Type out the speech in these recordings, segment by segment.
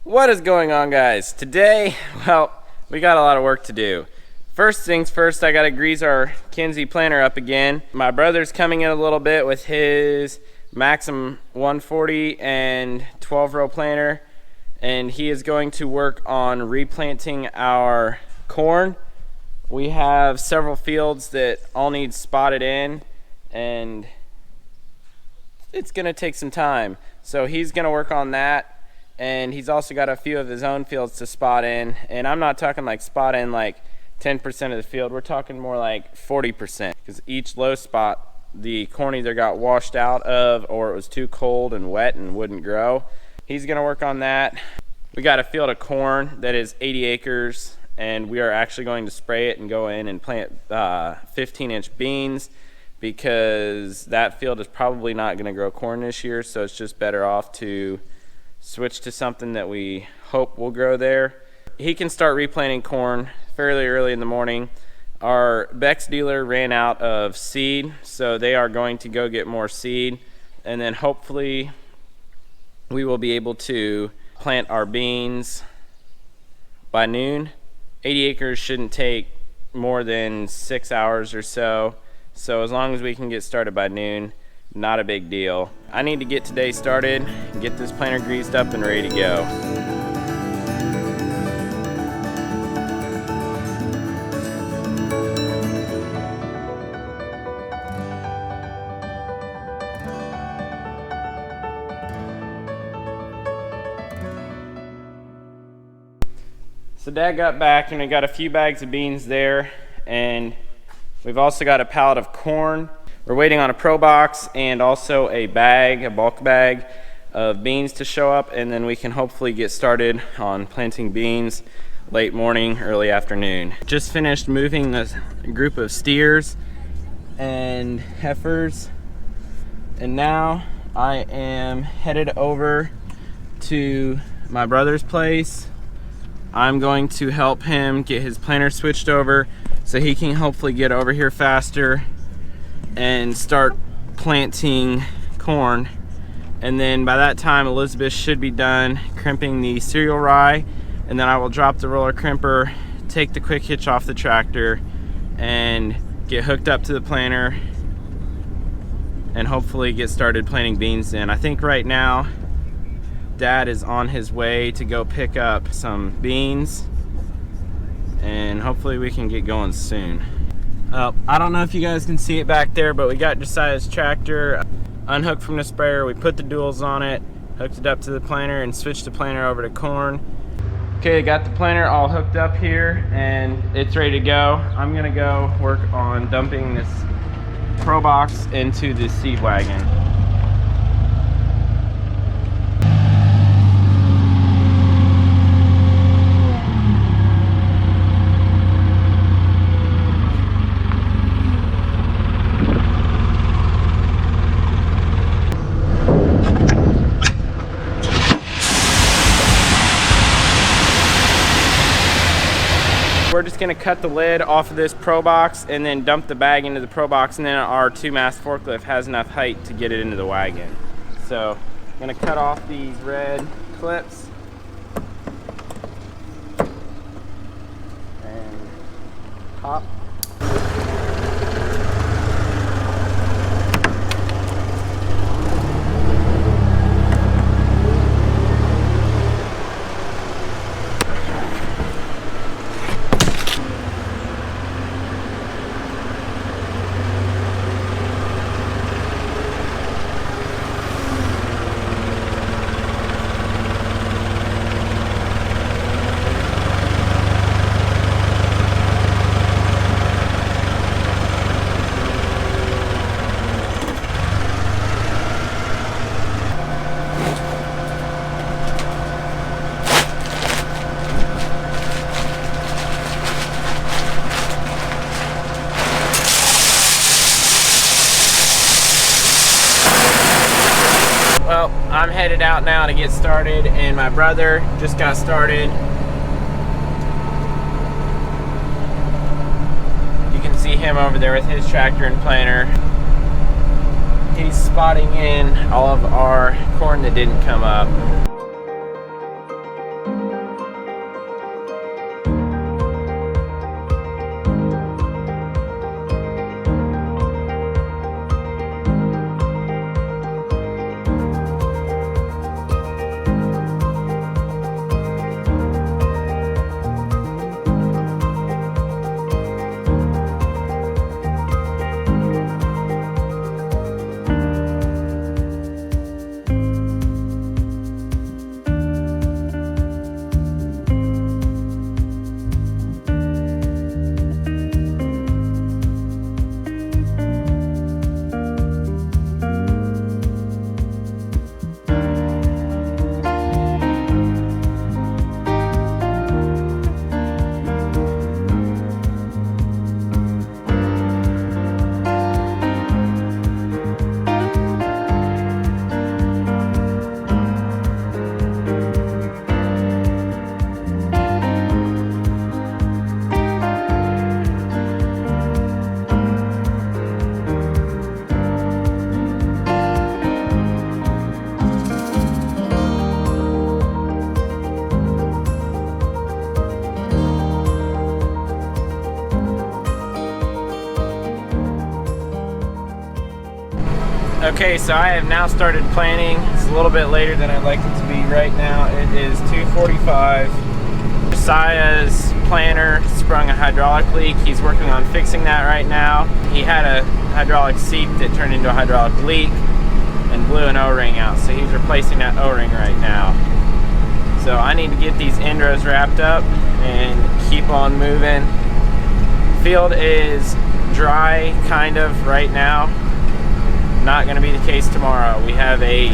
What is going on, guys? Today, well, we got a lot of work to do. First things first, I gotta grease our Kinsey planter up again. My brother's coming in a little bit with his Maxim 140 and 12-row planter, and he is going to work on replanting our corn. We have several fields that all need spotted in, and it's gonna take some time. So he's gonna work on that. And he's also got a few of his own fields to spot in. And I'm not talking like spot in like 10% of the field. We're talking more like 40%. Because each low spot, the corn either got washed out of or it was too cold and wet and wouldn't grow. He's going to work on that. We got a field of corn that is 80 acres. And we are actually going to spray it and go in and plant 15-inch beans. Because that field is probably not going to grow corn this year. So it's just better off to switch to something that we hope will grow there. He can start replanting corn fairly early in the morning. Our Beck's dealer ran out of seed, so they are going to go get more seed, and then hopefully we will be able to plant our beans by noon. 80 acres shouldn't take more than 6 hours or so, so as long as we can get started by noon, not a big deal. I need to get today started, get this planter greased up and ready to go. So Dad got back and we got a few bags of beans there, and we've also got a pallet of corn. We're waiting on a Pro Box and also a bag, a bulk bag of beans to show up, and then we can hopefully get started on planting beans late morning, early afternoon. Just finished moving this group of steers and heifers, and now I am headed over to my brother's place. I'm going to help him get his planter switched over so he can hopefully get over here faster and start planting corn. And then by that time Elizabeth should be done crimping the cereal rye, and then I will drop the roller crimper, take the quick hitch off the tractor, and get hooked up to the planter and hopefully get started planting beans in. I think right now Dad is on his way to go pick up some beans, and hopefully we can get going soon. I don't know if you guys can see it back there, but we got Josiah's tractor unhooked from the sprayer. We put the duals on it, hooked it up to the planter, and switched the planter over to corn. Okay, got the planter all hooked up here, and it's ready to go. I'm gonna go work on dumping this Pro Box into the seed wagon. We're just gonna cut the lid off of this Pro Box and then dump the bag into the Pro Box, and then our 2-mast forklift has enough height to get it into the wagon. So I'm gonna cut off these red clips and pop. Well, I'm headed out now to get started, and my brother just got started. You can see him over there with his tractor and planter. He's spotting in all of our corn that didn't come up. Okay, so I have now started planting. It's a little bit later than I'd like it to be right now. It is 2:45. Josiah's planter sprung a hydraulic leak. He's working on fixing that right now. He had a hydraulic seep that turned into a hydraulic leak and blew an O-ring out, so he's replacing that O-ring right now. So I need to get these end rows wrapped up and keep on moving. Field is dry kind of right now. Not going to be the case tomorrow. We have a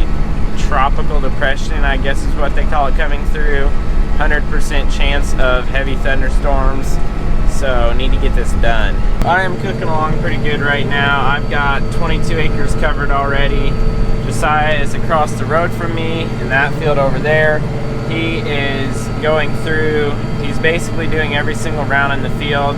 tropical depression, I guess is what they call it, coming through. 100% chance of heavy thunderstorms, so need to get this done. I am cooking along pretty good right now. I've got 22 acres covered already. Josiah is across the road from me in that field over there. He is going through, he's basically doing every single round in the field.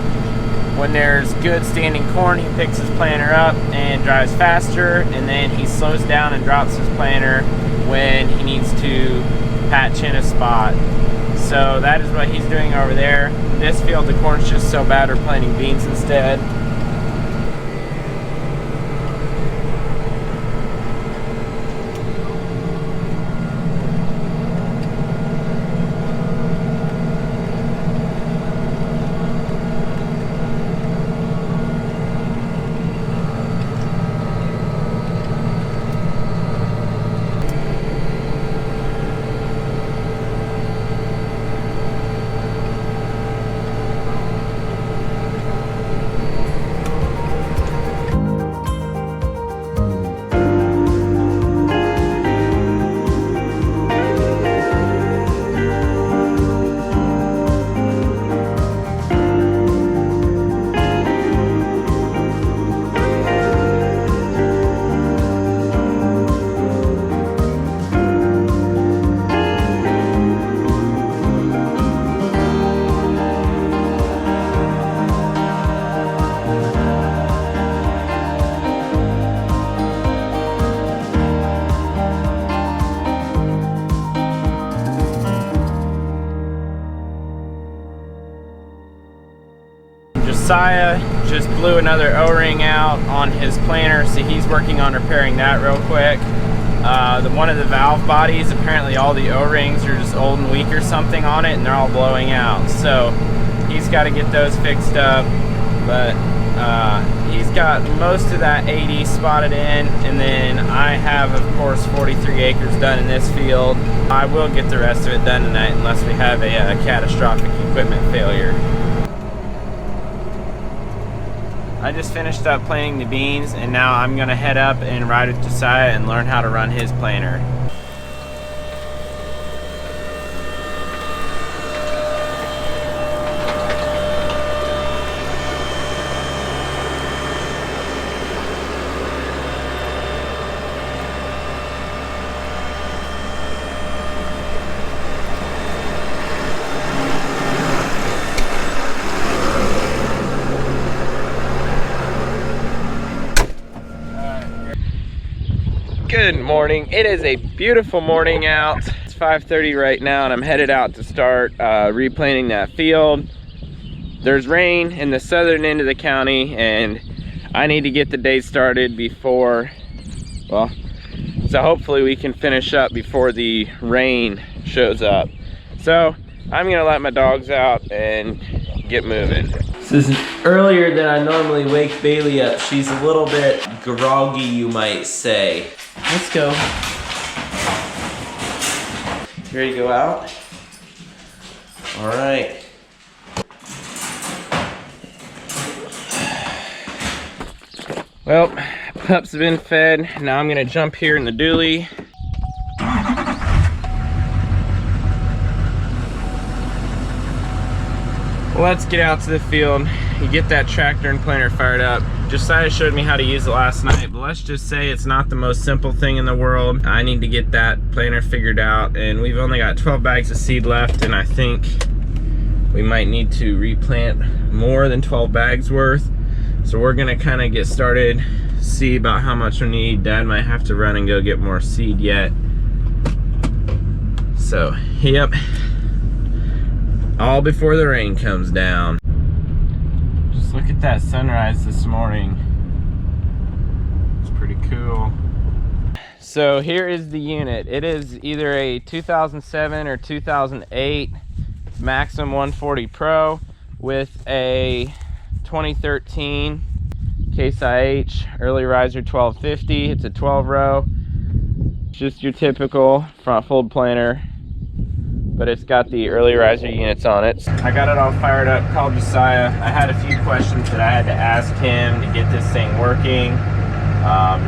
When there's good standing corn, he picks his planter up and drives faster, and then he slows down and drops his planter when he needs to patch in a spot. So that is what he's doing over there. This field, the corn's just so bad, we're planting beans instead. Josiah just blew another O-ring out on his planter, so he's working on repairing that real quick. One of the valve bodies, apparently all the O-rings are just old and weak or something on it, and they're all blowing out. So he's got to get those fixed up, but he's got most of that 80 spotted in, and then I have, of course, 43 acres done in this field. I will get the rest of it done tonight unless we have a catastrophic equipment failure. I just finished up planting the beans, and now I'm gonna head up and ride with Josiah and learn how to run his planter. Good morning. It is a beautiful morning out. It's 5:30 right now, and I'm headed out to start replanting that field. There's rain in the southern end of the county, and I need to get the day started before, well, so hopefully we can finish up before the rain shows up. So I'm gonna let my dogs out and get moving. This is earlier than I normally wake Bailey up. She's a little bit groggy, you might say. Let's go. You ready to go out? All right. Well, pups have been fed. Now I'm gonna jump here in the dually. Let's get out to the field. You get that tractor and planter fired up. Josiah showed me how to use it last night, but let's just say it's not the most simple thing in the world. I need to get that planter figured out, and we've only got 12 bags of seed left, and I think we might need to replant more than 12 bags worth. So we're gonna kind of get started, see about how much we need. Dad might have to run and go get more seed yet. So, yep. All before the rain comes down. Just look at that sunrise this morning. It's pretty cool. so here is the unit. It is either a 2007 or 2008 Maxim 140 Pro with a 2013 Case IH Early Riser 1250. It's a 12 row. Just your typical front fold planter, but it's got the Early Riser units on it. I got it all fired up, called Josiah. I had a few questions that I had to ask him to get this thing working.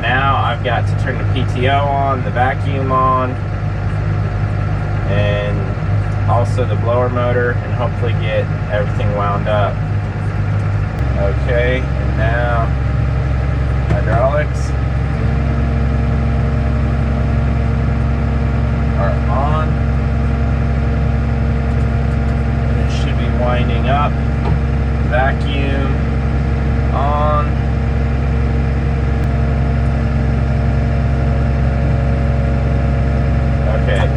Now I've got to turn the PTO on, the vacuum on, and also the blower motor, and hopefully get everything wound up. Okay, and now hydraulics are on. And it should be winding up. Vacuum on. Okay.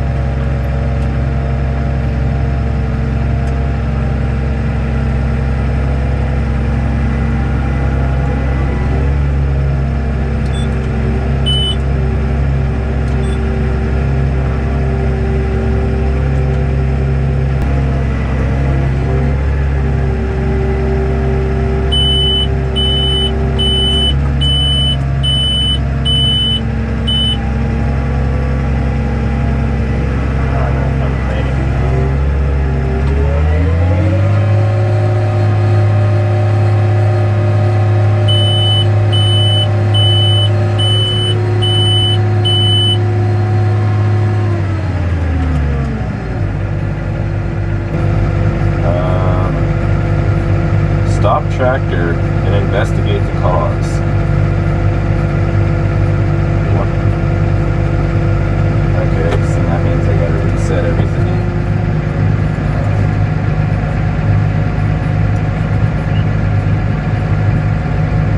Stop tractor and investigate the cause. Okay, so that means I gotta reset everything.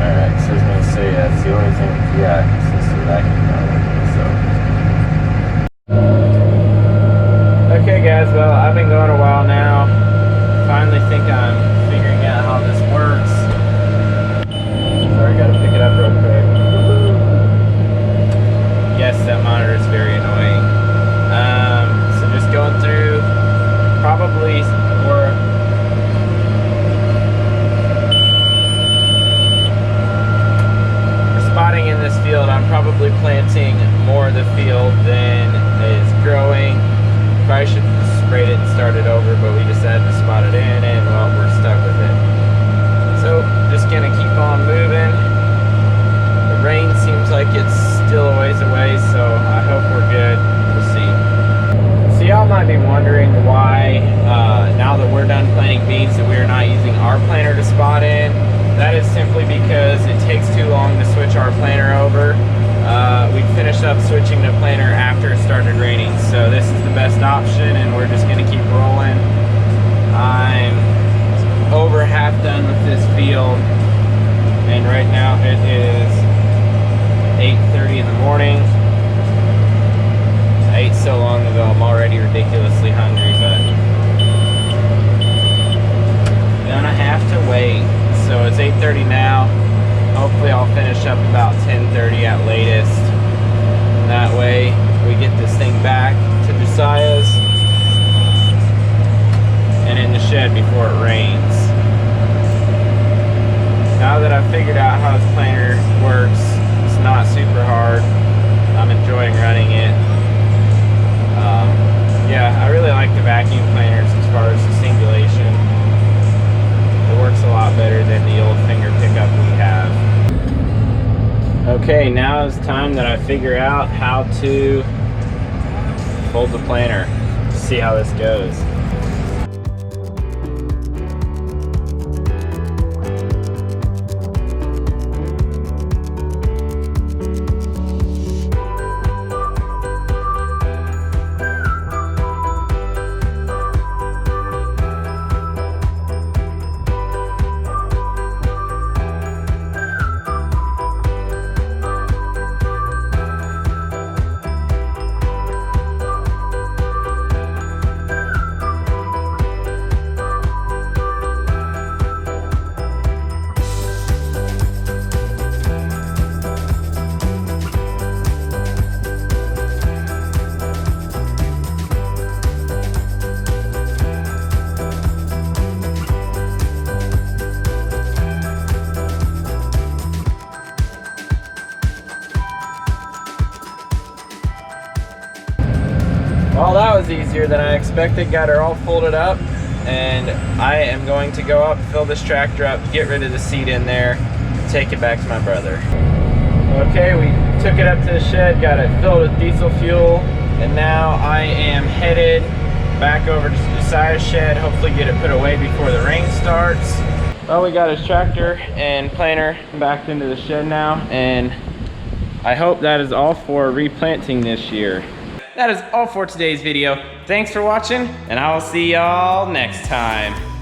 Alright, so I was gonna say that's the only thing, yeah, since the vacuum not working, so. Okay guys, well I've been going a while now. Finally think I'm figuring out how this works. Sorry, gotta pick it up real quick. Yes, that monitor is very annoying. So just going through, probably for spotting in this field, I'm probably planting more of the field than is growing. Probably should have sprayed it and started over, but we decided to spot it in, and well, we're stuck with it. So just gonna keep on moving. The rain seems like it's still a ways away, so I hope we're good. We'll see. So y'all might be wondering why, now that we're done planting beans, that we are not using our planter to spot in. That is simply because it takes too long to switch our planter over. We finished up switching the planter after it started raining, so this is the best option, and we're just going to keep rolling. I'm over half done with this field, and right now it is 8:30 in the morning. I ate so long ago, I'm already ridiculously hungry, but gonna have to wait. So it's 8:30 now. Hopefully I'll finish up about 10:30 at latest. That way we get this thing back to Josiah's and in the shed before it rains. Now that I've figured out how this planter works, it's not super hard. I'm enjoying running it. Yeah, I really like the vacuum planters as far as the singulation. It works a lot better than the old finger pickup we have. Okay, now it's time that I figure out how to fold the planter. See how this goes. earlier than I expected. Got her all folded up, and I am going to go up, fill this tractor up, get rid of the seat in there, take it back to my brother. Okay, we took it up to the shed, got it filled with diesel fuel, and now I am headed back over to Josiah's shed, hopefully get it put away before the rain starts. Well, we got his tractor and planter backed into the shed now, and I hope that is all for replanting this year. That is all for today's video. Thanks for watching, and I will see y'all next time.